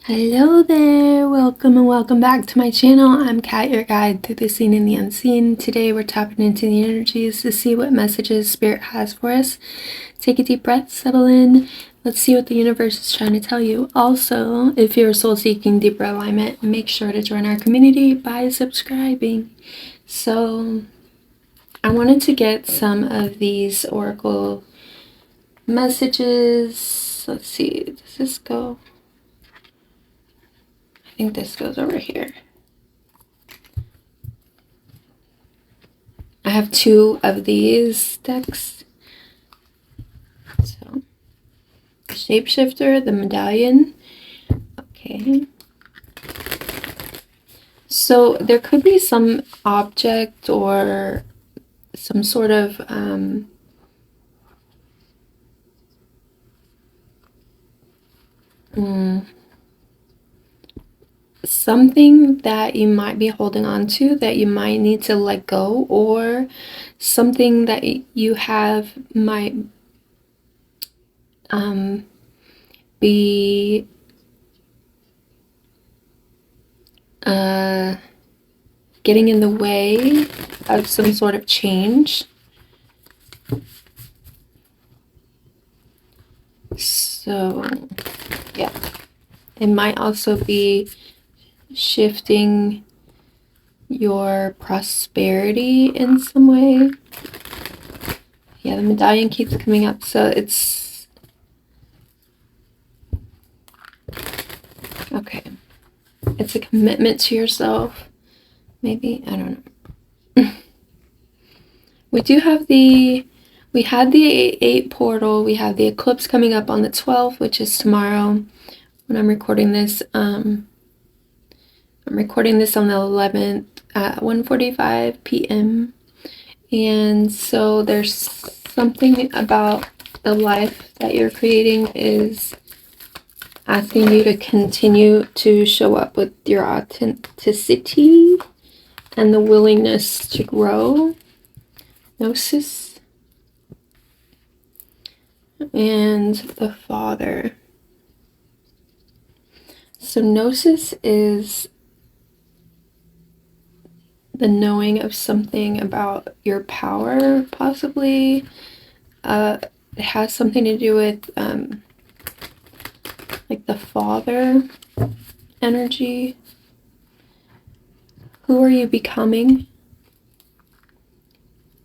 Hello there, welcome and welcome back to my channel. I'm Kat, your guide through the seen and the unseen. Today we're tapping into the energies to see what messages Spirit has for us. Take a deep breath, settle in. Let's see what the universe is trying to tell you. Also, if you're soul seeking deeper alignment, make sure to join our community by subscribing. So, I wanted to get some of these oracle messages. Let's see, does this go? I think this goes over here. I have two of these decks. So, Shapeshifter, the medallion. Okay. So there could be some object or some sort of something that you might be holding on to that you might need to let go, or something that you have might be getting in the way of some sort of change. So yeah, it might also be shifting your prosperity in some way. Yeah, the medallion keeps coming up, so it's okay. It's a commitment to yourself, maybe. I don't know. We had the 8 portal. We have the eclipse coming up on the 12th, which is tomorrow when I'm recording this. I'm recording this on the 11th at 1:45 p.m. And so there's something about the life that you're creating is asking you to continue to show up with your authenticity and the willingness to grow. Gnosis and the Father. So Gnosis is the knowing of something about your power, possibly. It has something to do with like the Father energy. Who are you becoming?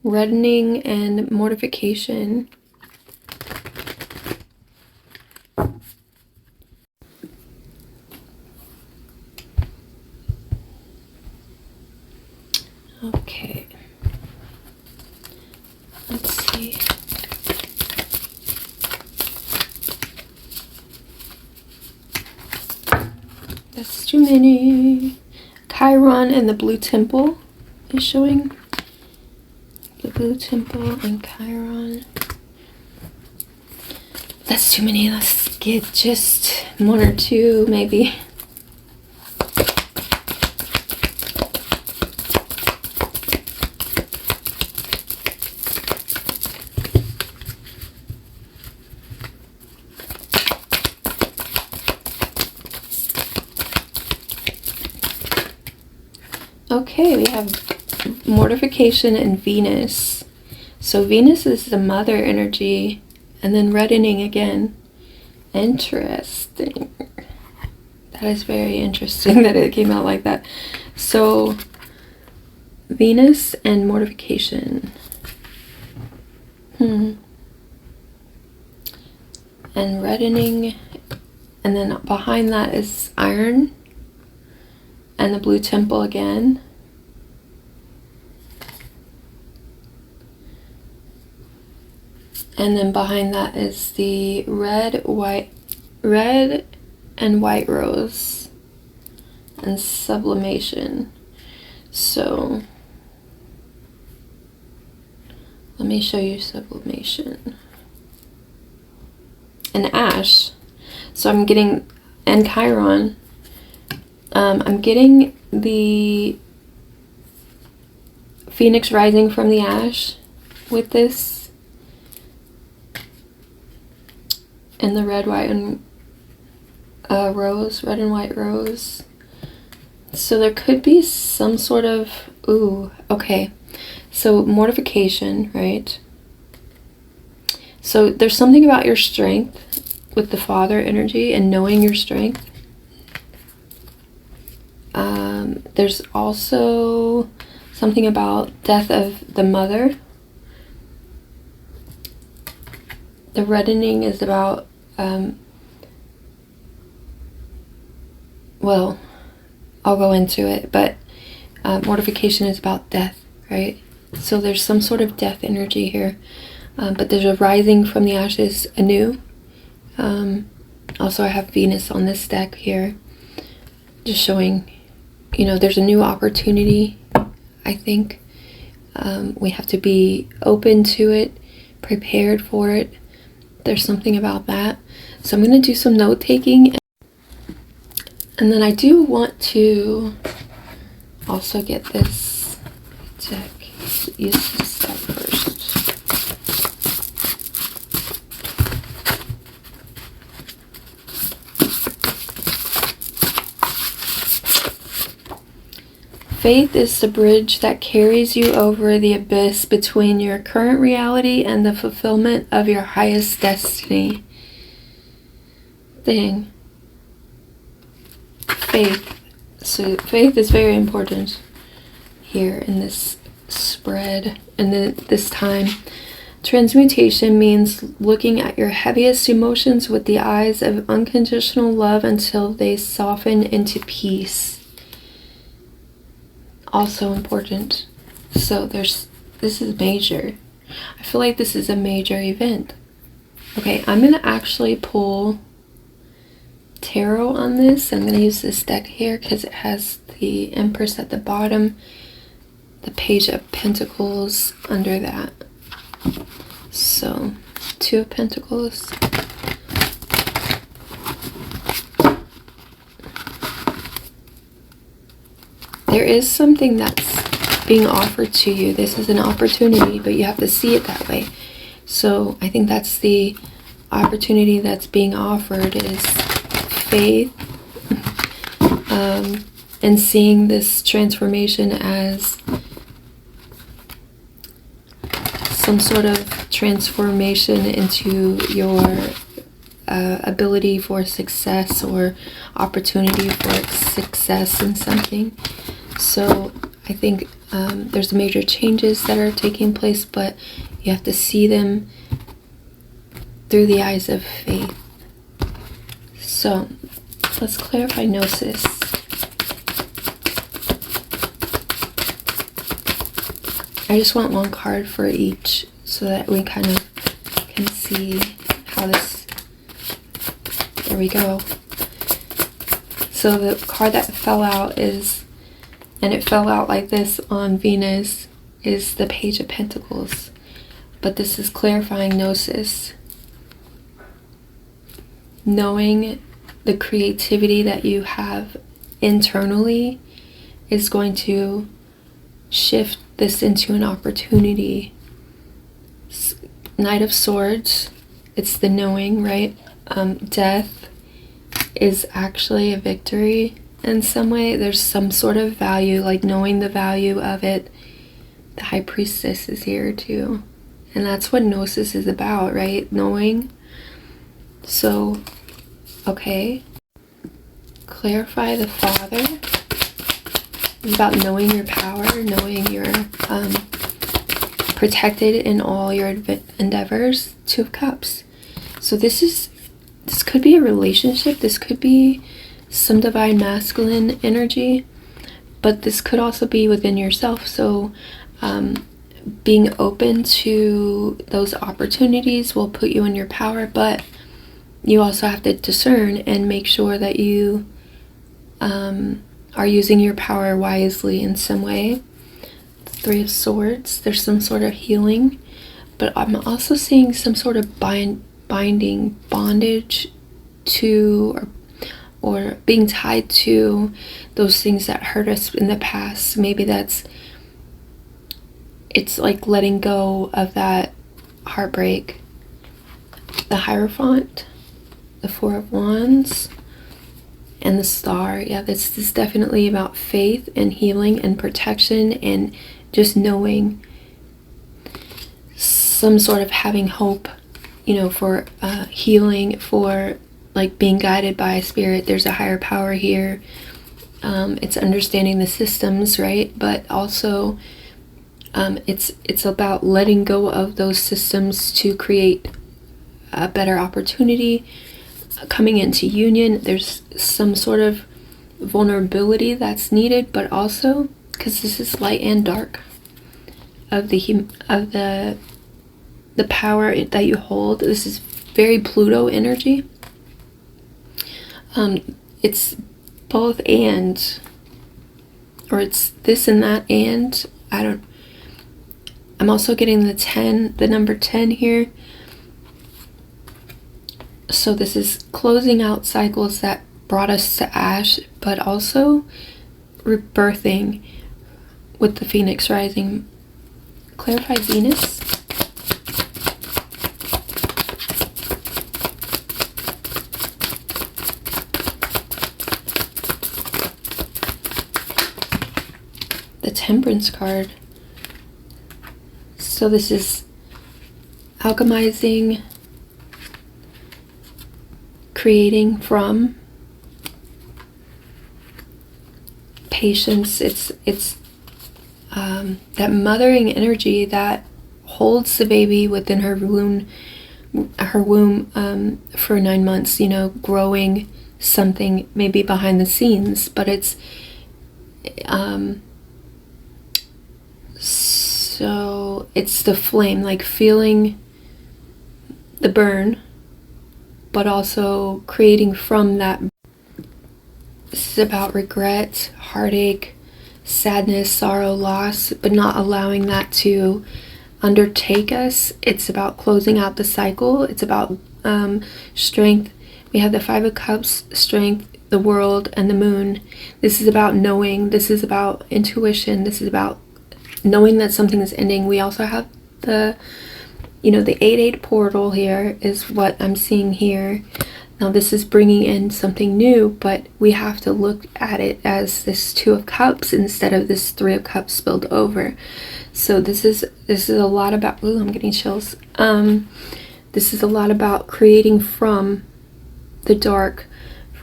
Reddening and mortification. Okay. Let's see. That's too many. Chiron and the Blue Temple is showing. The Blue Temple and Chiron. That's too many. Let's get just one or two, maybe. Okay, we have Mortification and Venus. So Venus is the mother energy, and then reddening again. Interesting. That is very interesting that it came out like that. So Venus and mortification. And reddening, and then behind that is iron. And the Blue Temple again. And then behind that is the red and white rose and sublimation. So let me show you sublimation. And ash. So I'm getting, and Chiron. I'm getting the Phoenix rising from the ash with this, and the red, white, and rose, red and white rose. So there could be some sort of, ooh, okay. So mortification, right? So there's something about your strength with the father energy and knowing your strength. There's also something about death of the mother. The reddening is about, well, I'll go into it, but mortification is about death, right? So there's some sort of death energy here, but there's a rising from the ashes anew. Also, I have Venus on this deck here, just showing, you know, there's a new opportunity. I think we have to be open to it, prepared for it. There's something about that. So I'm going to do some note taking, and then I do want to also get this deck. Use this deck first. Faith is the bridge that carries you over the abyss between your current reality and the fulfillment of your highest destiny. Dang. Faith. So faith is very important here in this spread and this time. Transmutation means looking at your heaviest emotions with the eyes of unconditional love until they soften into peace. Also important. So this is major. I feel like this is a major event. Okay, I'm going to actually pull tarot on this. I'm going to use this deck here because it has the Empress at the bottom, the Page of Pentacles under that. So, Two of Pentacles. There is something that's being offered to you. This is an opportunity, but you have to see it that way. So I think that's the opportunity that's being offered, is faith, and seeing this transformation as some sort of transformation into your ability for success or opportunity for success in something. So I think there's major changes that are taking place, but you have to see them through the eyes of faith. So let's clarify Gnosis. I just want one card for each so that we kind of can see how this, there we go. So the card that fell out is, and it fell out like this on Venus, is the Page of Pentacles. But this is clarifying Gnosis. Knowing the creativity that you have internally is going to shift this into an opportunity. Knight of Swords, it's the knowing, right? Death is actually a victory in some way. There's some sort of value, like knowing the value of it. The High Priestess is here too. And that's what Gnosis is about, right? Knowing. So, okay. Clarify the Father. It's about knowing your power, knowing you're protected in all your endeavors. Two of Cups. So this could be a relationship. This could be some divine masculine energy, but this could also be within yourself. So being open to those opportunities will put you in your power, but you also have to discern and make sure that you are using your power wisely in some way. Three of Swords, there's some sort of healing, but I'm also seeing some sort of bondage to, or being tied to those things that hurt us in the past. Maybe it's like letting go of that heartbreak. The Hierophant, the Four of Wands, and the star. Yeah, this is definitely about faith and healing and protection and just knowing, some sort of having hope, for healing, for like being guided by a spirit. There's a higher power here. It's understanding the systems, right? But also it's about letting go of those systems to create a better opportunity, coming into union. There's some sort of vulnerability that's needed, but also because this is light and dark of the power that you hold. This is very Pluto energy. It's both and, or it's this and that, and I'm also getting the number 10 here. So this is closing out cycles that brought us to ash, but also rebirthing with the Phoenix rising. Clarify Venus. The Temperance card. So this is alchemizing, creating from, patience. It's that mothering energy that holds the baby within her womb for 9 months, growing something maybe behind the scenes, but it's so it's the flame, like feeling the burn, but also creating from that. This is about regret, heartache, sadness, sorrow, loss, but not allowing that to undertake us. It's about closing out the cycle. It's about strength. We have the Five of Cups, strength, the world, and the moon. This is about knowing. This is about intuition. This is about knowing that something is ending. We also have the 8-8 portal here is what I'm seeing here. Now this is bringing in something new, but we have to look at it as this 2 of Cups instead of this 3 of Cups spilled over. So this is a lot about, ooh, I'm getting chills. This is a lot about creating from the dark,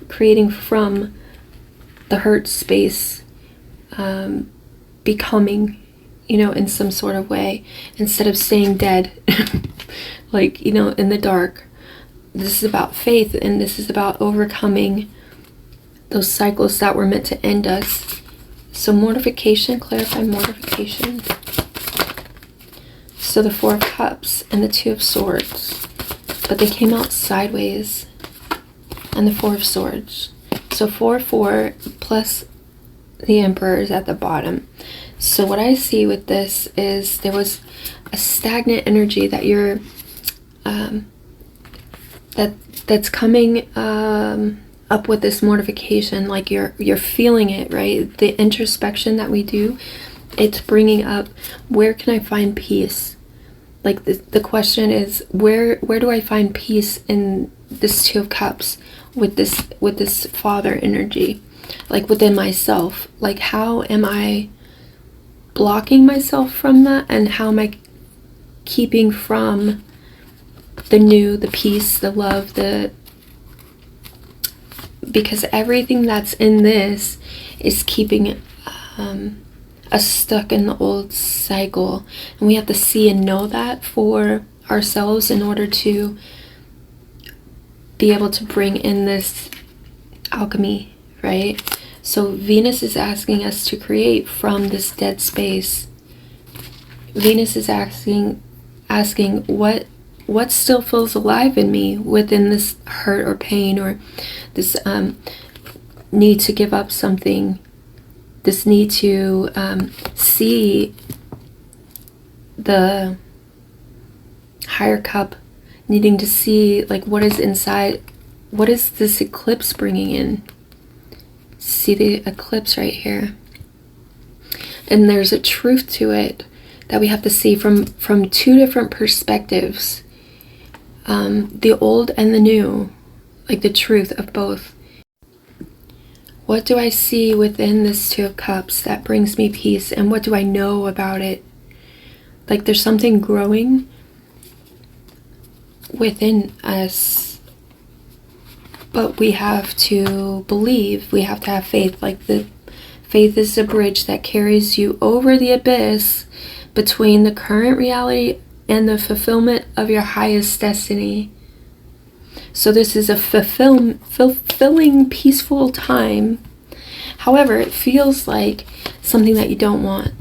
creating from the hurt space, becoming, in some sort of way, instead of staying dead, like, in the dark. This is about faith, and this is about overcoming those cycles that were meant to end us. So mortification, clarify mortification. So the 4 of Cups and the 2 of Swords, but they came out sideways, and the 4 of Swords. So 4 plus the Emperor is at the bottom. So what I see with this is there was a stagnant energy that you're that's coming up with this mortification. Like you're feeling it, right? The introspection that we do, it's bringing up, where can I find peace? Like the question is, where do I find peace in this 2 of Cups with this father energy, like within myself? Like, how am I blocking myself from that, and how am I keeping from the new, the peace, the love, because everything that's in this is keeping us stuck in the old cycle, and we have to see and know that for ourselves in order to be able to bring in this alchemy, right? So Venus is asking us to create from this dead space. Venus is asking what still feels alive in me within this hurt or pain, or this need to give up something, this need to see the higher cup, needing to see like what is inside. What is this eclipse bringing in? See the eclipse right here, and there's a truth to it that we have to see from 2 different perspectives, the old and the new, like the truth of both. What do I see within this Two of Cups that brings me peace? And what do I know about it? Like there's something growing within us, but we have to believe, we have to have faith. Like the faith is the bridge that carries you over the abyss between the current reality and the fulfillment of your highest destiny. So this is a fulfilling, peaceful time. However, it feels like something that you don't want.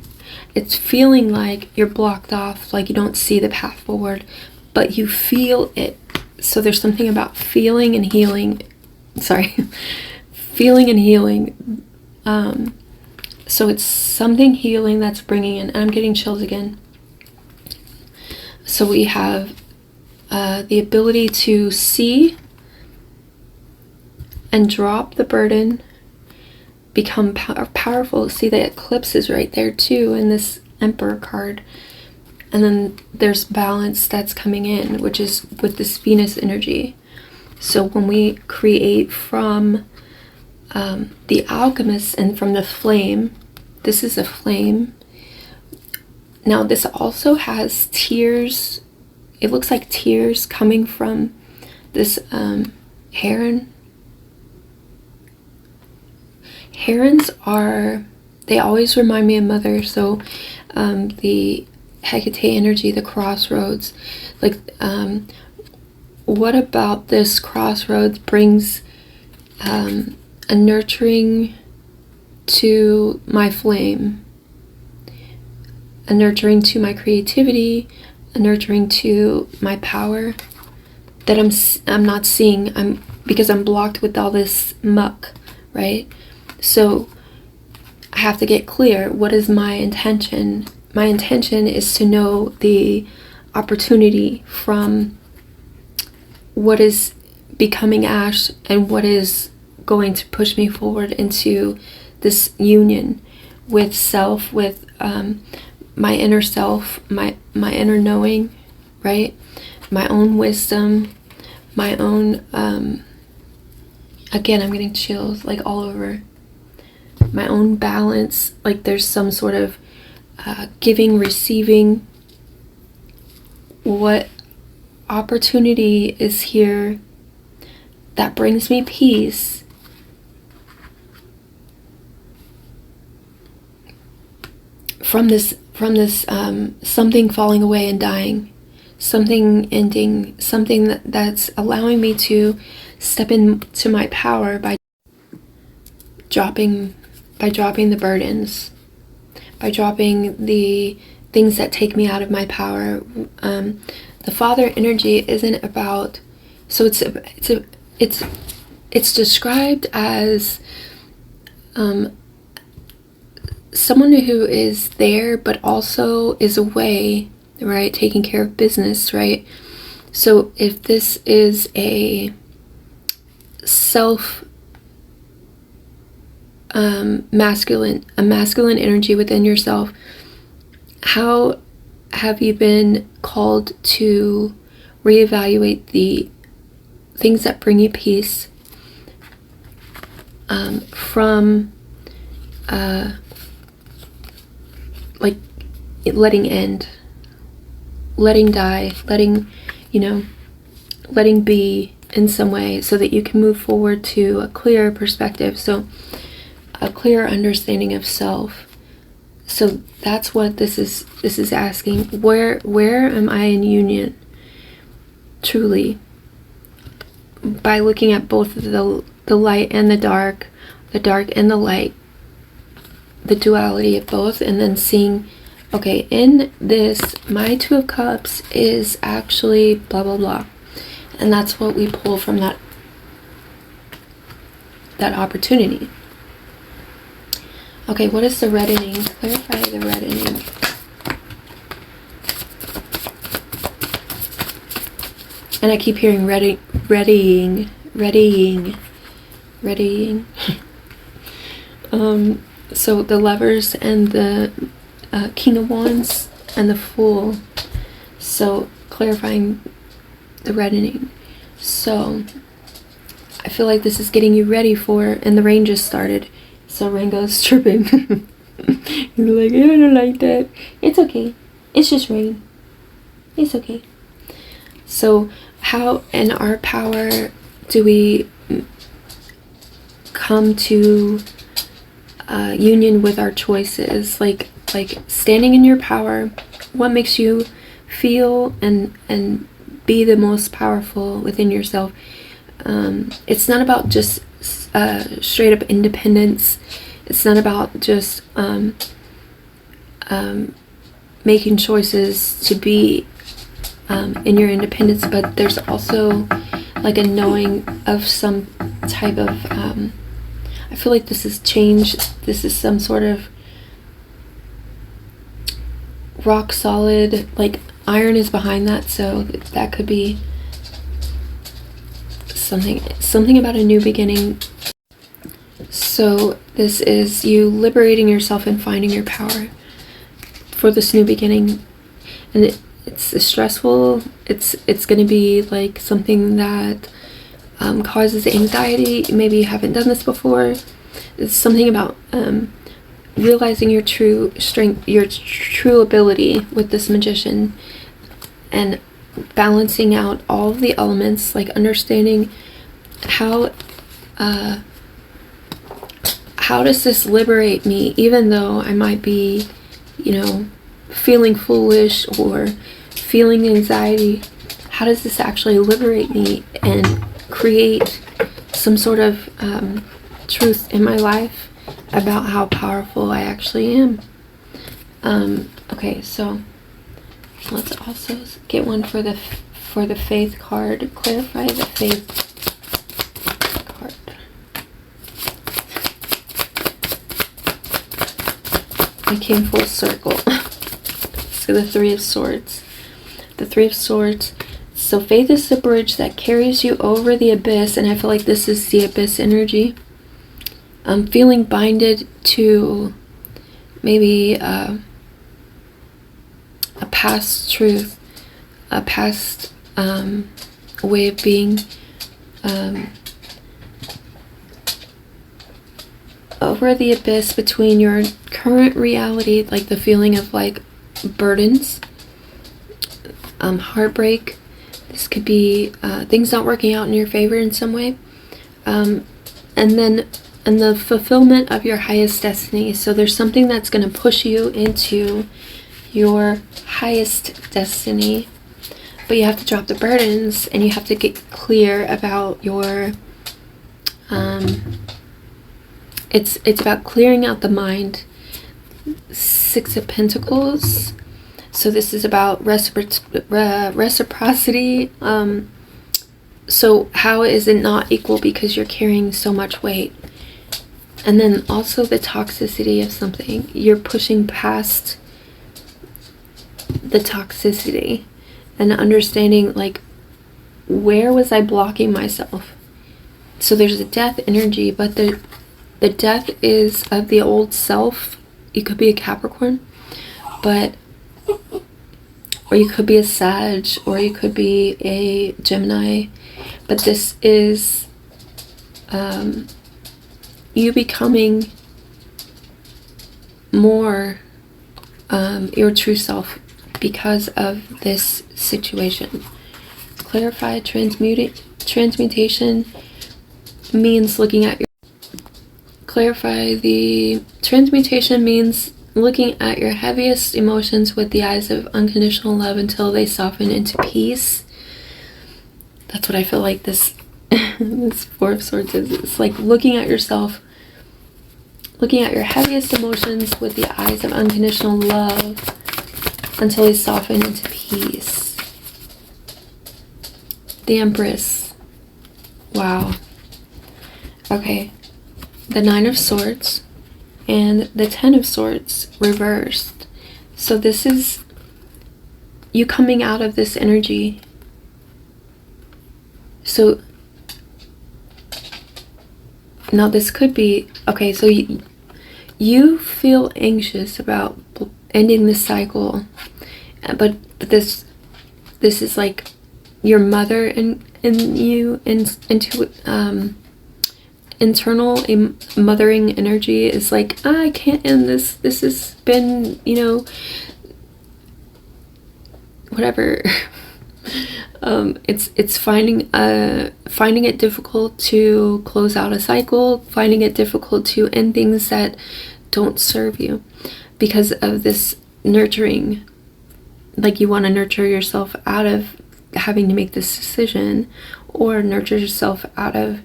It's feeling like you're blocked off, like you don't see the path forward, but you feel it. So there's something about feeling and healing. Feeling and healing. So it's something healing that's bringing in, and I'm getting chills again. So we have the ability to see and drop the burden, become powerful. See, the eclipse is right there too in this Emperor card. And then there's balance that's coming in, which is with this Venus energy. So when we create from the alchemist and from the flame, this is a flame. Now this also has tears. It looks like tears coming from this heron. Herons they always remind me of mother. So the Hekatean energy, the crossroads, like what about this crossroads brings a nurturing to my flame, a nurturing to my creativity, a nurturing to my power that I'm not seeing, because I'm blocked with all this muck, right? So I have to get clear. What is my intention? My intention is to know the opportunity from what is becoming ash and what is going to push me forward into this union with self, with my inner self, my inner knowing, right? My own wisdom, my own, again, I'm getting chills like all over. My own balance, like there's some sort of giving, receiving. What opportunity is here that brings me peace? From this something falling away and dying, something ending, something that's allowing me to step into my power by dropping the burdens, by dropping the things that take me out of my power. The father energy isn't about, so it's described as someone who is there but also is away, right? Taking care of business, right? So if this is a masculine energy within yourself, how have you been called to reevaluate the things that bring you peace from like letting end, letting die, letting be in some way, so that you can move forward to a clearer perspective, so a clearer understanding of self. So that's what this is asking. Where am I in union truly? By looking at both the light and the dark and the light, the duality of both, and then seeing, okay, in this, my Two of Cups is actually blah blah blah, and that's what we pull from that opportunity. Okay, what is the reddening? Clarify the reddening. And I keep hearing readying. So the Lovers and the King of Wands and the Fool. So clarifying the reddening. So feel like this is getting you ready for, and the rain just started. So rain goes tripping. He's like, I don't like that. It's okay. It's just rain. It's okay. So how in our power do we come to union with our choices? Like standing in your power. What makes you feel and be the most powerful within yourself? It's not about just straight up independence. It's not about just making choices to be in your independence, but there's also like a knowing of some type of I feel like this is change. This is some sort of rock solid, like iron is behind that, so that could be something about a new beginning. So this is you liberating yourself and finding your power for this new beginning. And it's stressful. It's going to be like something that causes anxiety. Maybe you haven't done this before. It's something about realizing your true strength, your true ability with this magician, and balancing out all of the elements, like understanding how does this liberate me, even though I might be, feeling foolish or feeling anxiety. How does this actually liberate me and create some sort of truth in my life about how powerful I actually am? Okay, so let's also get one for the faith card. Clarify the faith card. I came full circle. So the Three of Swords. The Three of Swords. So faith is the bridge that carries you over the abyss, and I feel like this is the abyss energy. Feeling binded to maybe a past truth, a past way of being, over the abyss between your current reality, like the feeling of like burdens, heartbreak. This could be things not working out in your favor in some way, and the fulfillment of your highest destiny. So there's something that's going to push you into your highest destiny, but you have to drop the burdens and you have to get clear about your it's about clearing out the mind. Six of Pentacles. So this is about reciprocity. So how is it not equal because you're carrying so much weight? And then also the toxicity of something. You're pushing past the toxicity and understanding, like, where was I blocking myself? So there's a death energy, but the death is of the old self. You could be a Capricorn, or you could be a Sag, or you could be a Gemini, but this is you becoming more your true self because of this situation. Clarify. Transmutation means looking at your... Clarify. The transmutation means looking at your heaviest emotions with the eyes of unconditional love until they soften into peace. That's what I feel like this this Four of Swords is. It's like looking at yourself, looking at your heaviest emotions with the eyes of unconditional love until they soften into peace. The Empress. Wow. Okay. The Nine of Swords and the Ten of Swords reversed. So this is you coming out of this energy. So now this could be, okay, so you feel anxious about ending this cycle, but this is like your mother and you into internal mothering energy is like, I can't end this. This has been, you know, whatever. It's finding it difficult to close out a cycle, finding it difficult to end things that don't serve you because of this nurturing. Like, you want to nurture yourself out of having to make this decision, or nurture yourself out of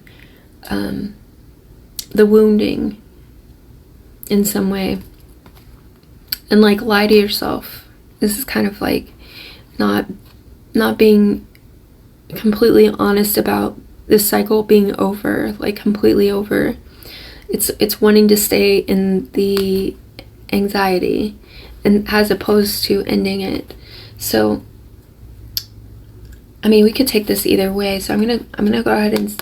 the wounding in some way, and like lie to yourself. This is kind of like not being completely honest about this cycle being over, like completely over. It's wanting to stay in the anxiety, and as opposed to ending it. So I mean, we could take this either way, so I'm gonna go ahead and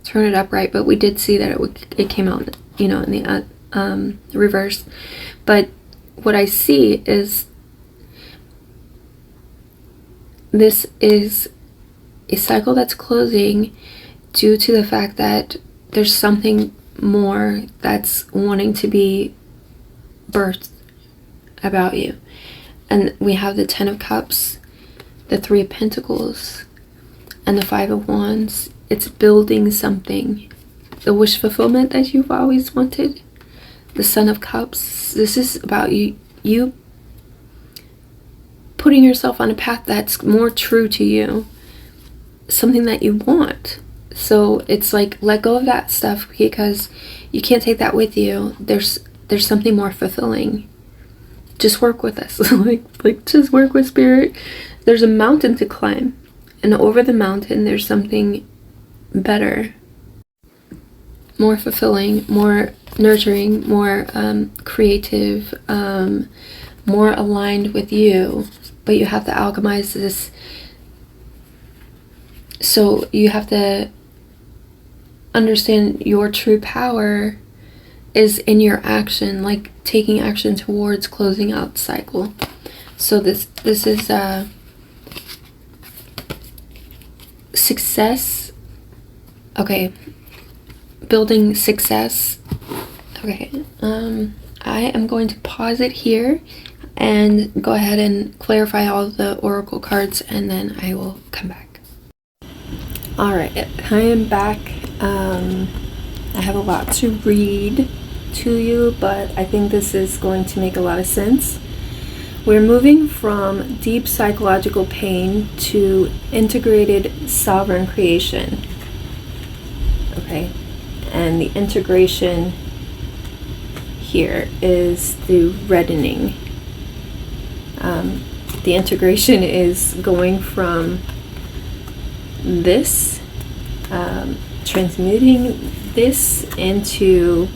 turn it upright, but we did see that it came out, you know, in the reverse. But what I see is this is a cycle that's closing due to the fact that there's something more that's wanting to be birthed about you. And we have the 10 of Cups, the 3 of Pentacles, and the 5 of Wands. It's building something. The wish fulfillment that you've always wanted. The Son of Cups. This is about you putting yourself on a path that's more true to you. Something that you want. So it's like, let go of that stuff, because you can't take that with you. There's something more fulfilling. Just work with us. like just work with Spirit. There's a mountain to climb, and over the mountain there's something better, more fulfilling, more nurturing, more creative, more aligned with you. But you have to alchemize this. So you have to understand your true power is in your action, like taking action towards closing out the cycle. So this is success. Okay, building success. Okay, I am going to pause it here and go ahead and clarify all the oracle cards, and then I will come back. All right, I am back. I have a lot to read to you, but I think this is going to make a lot of sense. We're moving from deep psychological pain to integrated sovereign creation. Okay, and the integration here is the reddening. The integration is going from this, transmuting this into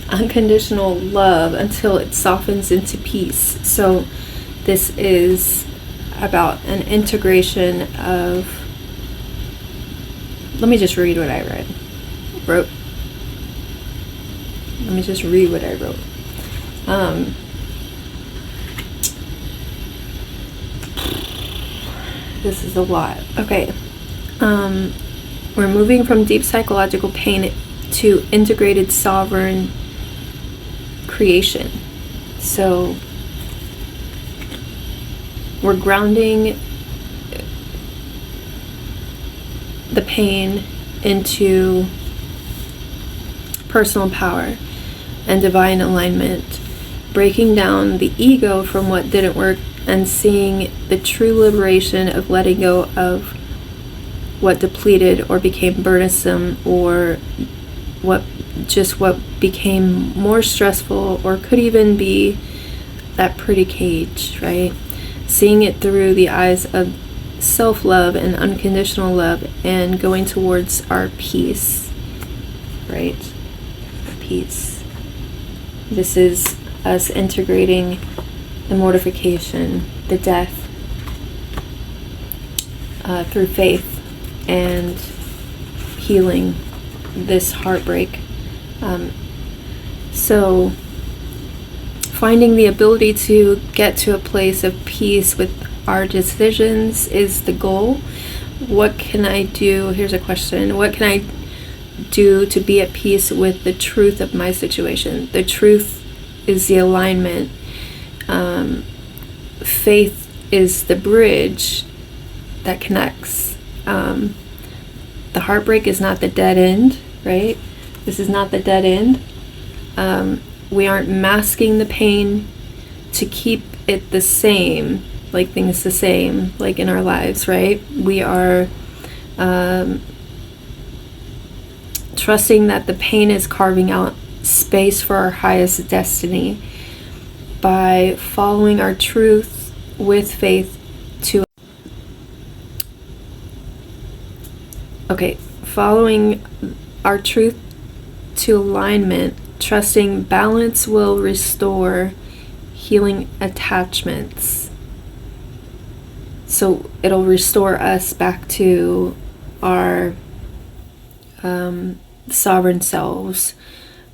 unconditional love until it softens into peace. So this is about an integration of, let me just read what I wrote. Let me just read what I wrote. This is a lot. Okay. We're moving from deep psychological pain to integrated sovereign creation. So we're grounding the pain into personal power and divine alignment, breaking down the ego from what didn't work and seeing the true liberation of letting go of what depleted or became burdensome, or what became more stressful, or could even be that pretty cage, right? Seeing it through the eyes of self-love and unconditional love, and going towards our peace, right? Peace. This is us integrating the mortification, the death, through faith, and healing this heartbreak. So finding the ability to get to a place of peace with our decisions is the goal. what can I do? Here's a question. What can I do to be at peace with the truth of my situation? The truth is the alignment. Faith is the bridge that connects. The heartbreak is not the dead end, right? This is not the dead end. We aren't masking the pain to keep it the same, like things the same, like in our lives, right? We are trusting that the pain is carving out space for our highest destiny by following our truth with faith to following our truth to alignment, trusting balance will restore healing attachments. So it'll restore us back to our sovereign selves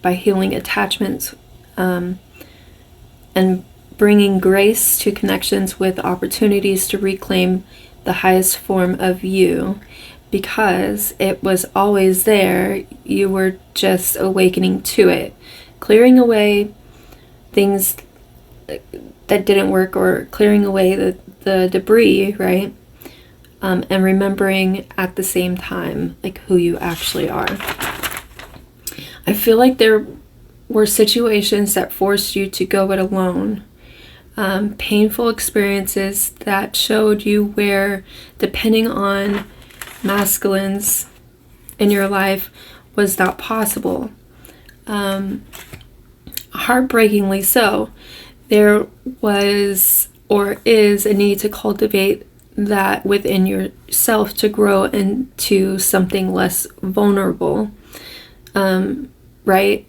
by healing attachments, and bringing grace to connections with opportunities to reclaim the highest form of you, because it was always there. You were just awakening to it, clearing away things that didn't work, or clearing away the debris, right? And remembering at the same time, like, who you actually are. I feel like there were situations that forced you to go it alone. Painful experiences that showed you where, depending on masculines in your life, was not possible. Heartbreakingly so. There was or is a need to cultivate that within yourself to grow into something less vulnerable, right?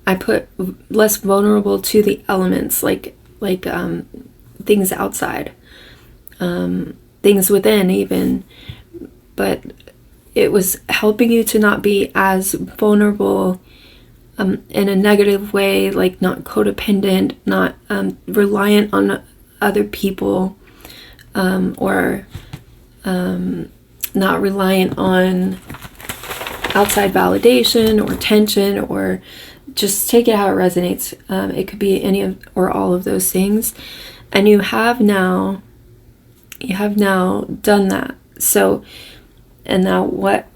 I put less vulnerable to the elements, like things outside, things within even, but it was helping you to not be as vulnerable in a negative way, like not codependent, not reliant on other people, or not reliant on outside validation or tension, or just take it how it resonates. It could be any of or all of those things, and you have now done that. So, and now what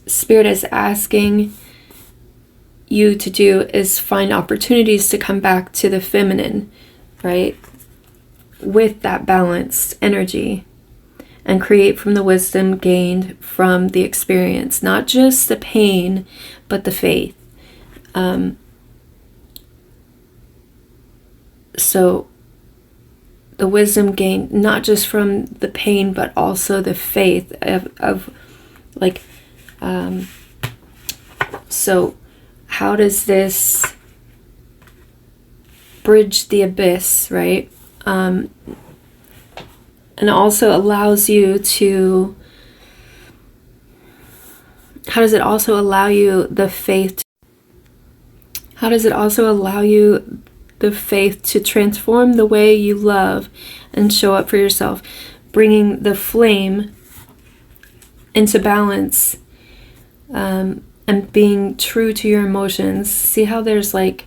Spirit is asking you to do is find opportunities to come back to the feminine, right? With that balanced energy, and create from the wisdom gained from the experience, not just the pain, but the faith. So the wisdom gained not just from the pain, but also the faith of like, so how does this bridge the abyss, right? And also allows you to, how does it also allow you the faith to transform the way you love and show up for yourself, bringing the flame into balance, and being true to your emotions. See how there's like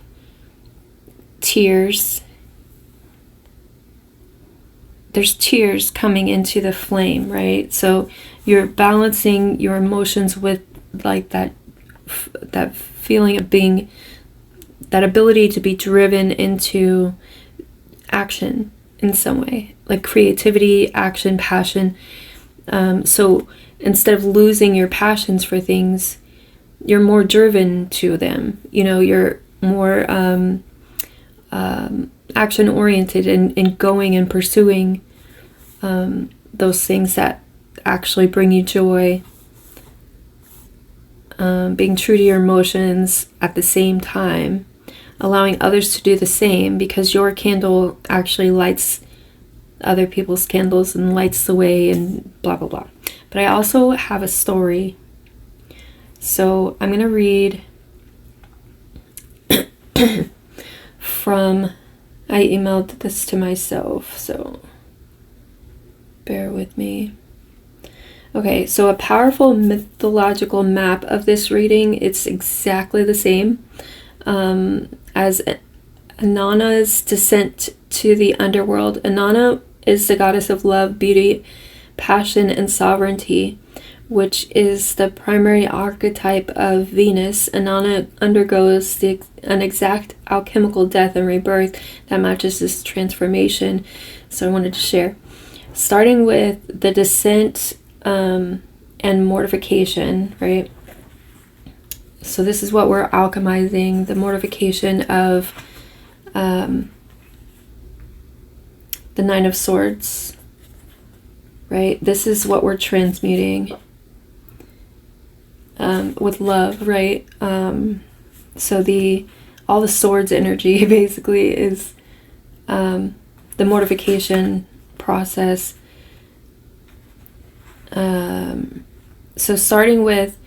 tears? There's tears coming into the flame, right? So you're balancing your emotions with like that feeling of being, that ability to be driven into action in some way, like creativity, action, passion. So instead of losing your passions for things, you're more driven to them. You know, you're more action oriented in going and pursuing those things that actually bring you joy. Being true to your emotions at the same time, allowing others to do the same, because your candle actually lights other people's candles and lights the way and blah blah blah. But I also have a story, so I'm gonna read from, I emailed this to myself, so bear with me. Okay, so a powerful mythological map of this reading. It's exactly the same as Inanna's descent to the underworld. Inanna is the goddess of love, beauty, passion, and sovereignty, which is the primary archetype of Venus. Inanna undergoes an exact alchemical death and rebirth that matches this transformation. So I wanted to share. Starting with the descent and mortification, right? So this is what we're alchemizing, the mortification of the Nine of Swords, right? This is what we're transmuting with love, right? So all the swords energy basically is the mortification process. So starting with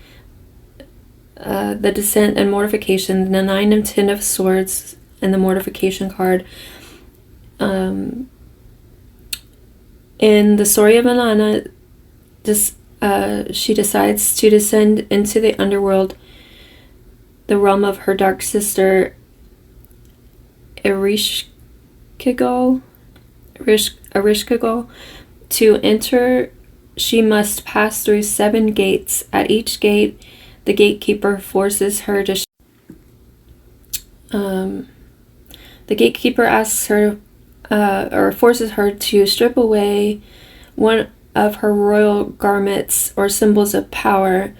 the descent and mortification, the 9 and 10 of Swords and the mortification card. In the story of Inanna, she decides to descend into the underworld, the realm of her dark sister Ereshkigal. To enter, she must pass through 7 gates. At each gate, the gatekeeper forces her to the gatekeeper asks her or forces her to strip away one of her royal garments or symbols of power: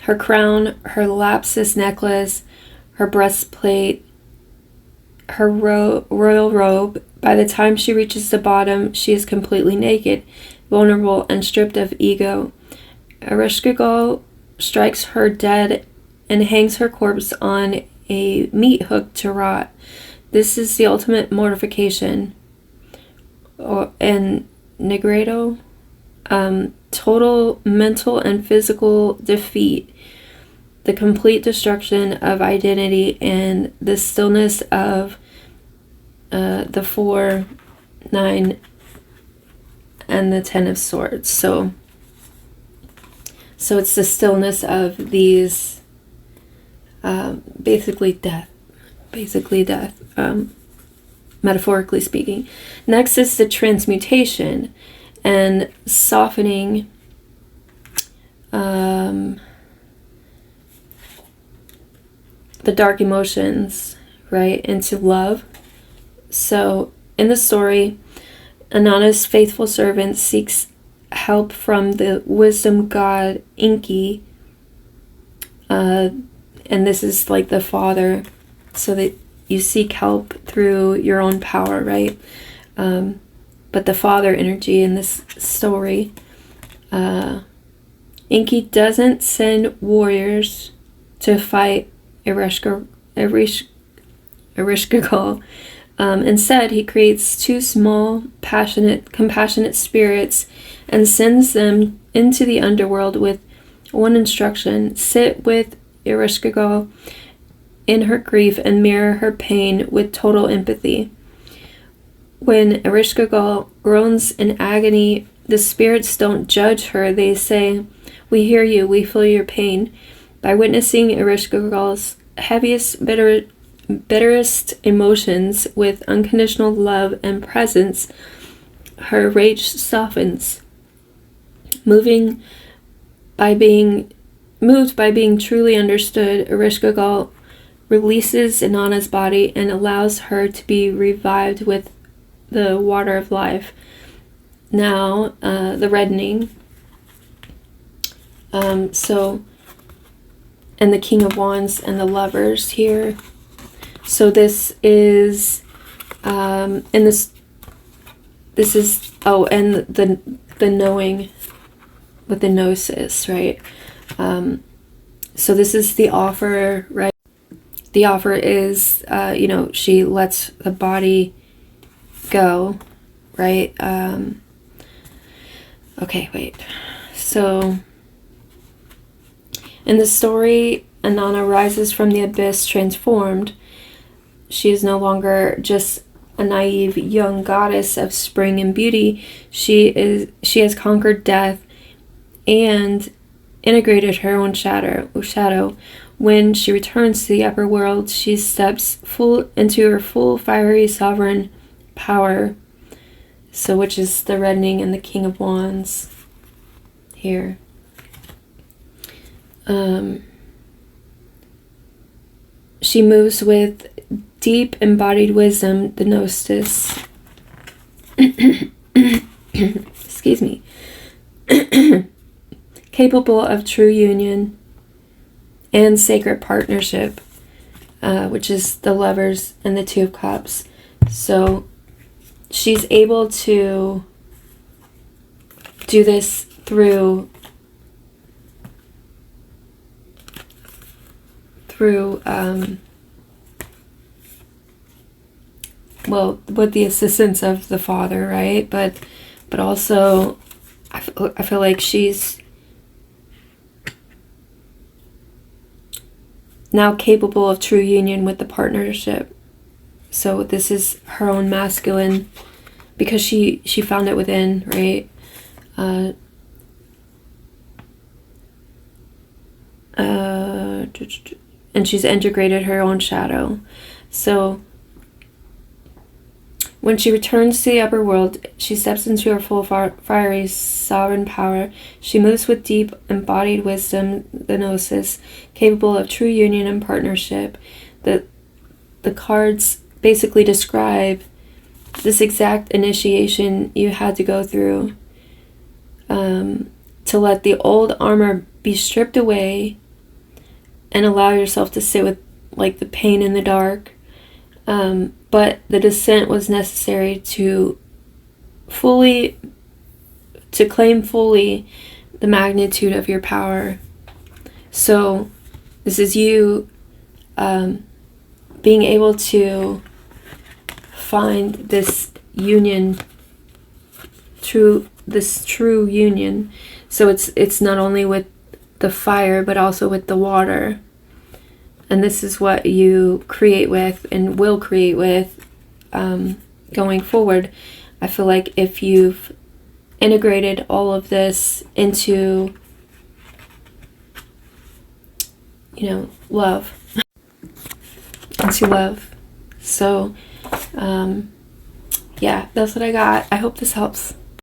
her crown, her lapis necklace, her breastplate, her royal robe. By the time she reaches the bottom, she is completely naked, vulnerable, and stripped of ego. Ereshkigal strikes her dead and hangs her corpse on a meat hook to rot. This is the ultimate mortification, and Negredo, total mental and physical defeat, the complete destruction of identity, and the stillness of the 4, 9, and the 10 of Swords. So it's the stillness of these, basically death, metaphorically speaking. Next is the transmutation and softening the dark emotions, right, into love. So in the story, Inanna's faithful servant seeks help from the wisdom god Enki, and this is like the father, so that you seek help through your own power, right? But the father energy in this story, Enki doesn't send warriors to fight Ereshkigal. Instead, he creates 2 small, compassionate spirits and sends them into the underworld with one instruction: sit with Ereshkigal in her grief and mirror her pain with total empathy. When Ereshkigal groans in agony, the spirits don't judge her. They say, "We hear you, we feel your pain." By witnessing Ereshkigal's heaviest, bitterest emotions with unconditional love and presence, her rage softens. Moved by being truly understood, Ereshkigal releases Inanna's body and allows her to be revived with the water of life. Now, the reddening. And the King of Wands and the Lovers here. So this is, and this is, and the knowing with the Gnosis, right? So this is the offer, right? The offer is, she lets the body go, right? Okay, wait. So in the story, Inanna rises from the abyss transformed. she is no longer just a naive young goddess of spring and beauty. She has conquered death and integrated her own shadow. When she returns to the upper world, she steps into her full fiery sovereign power. So, which is the reddening and the King of Wands here. She moves with deep embodied wisdom, the Gnosis. Excuse me. Capable of true union and sacred partnership, which is the Lovers and the Two of Cups. So she's able to do this through with the assistance of the Father, right? But also I feel like she's now capable of true union with the partnership. So this is her own masculine, because she found it within, right? And she's integrated her own shadow. So when she returns to the upper world, she steps into her full fiery sovereign power. She moves with deep embodied wisdom, the Gnosis, capable of true union and partnership. The cards basically describe this exact initiation you had to go through, to let the old armor be stripped away and allow yourself to sit with like the pain in the dark. But the descent was necessary to claim fully the magnitude of your power. So this is you being able to find this union, this true union. So it's not only with the fire, but also with the water. And this is what you create with and will create with going forward. I feel like if you've integrated all of this into, love. Into love. So, yeah, that's what I got. I hope this helps.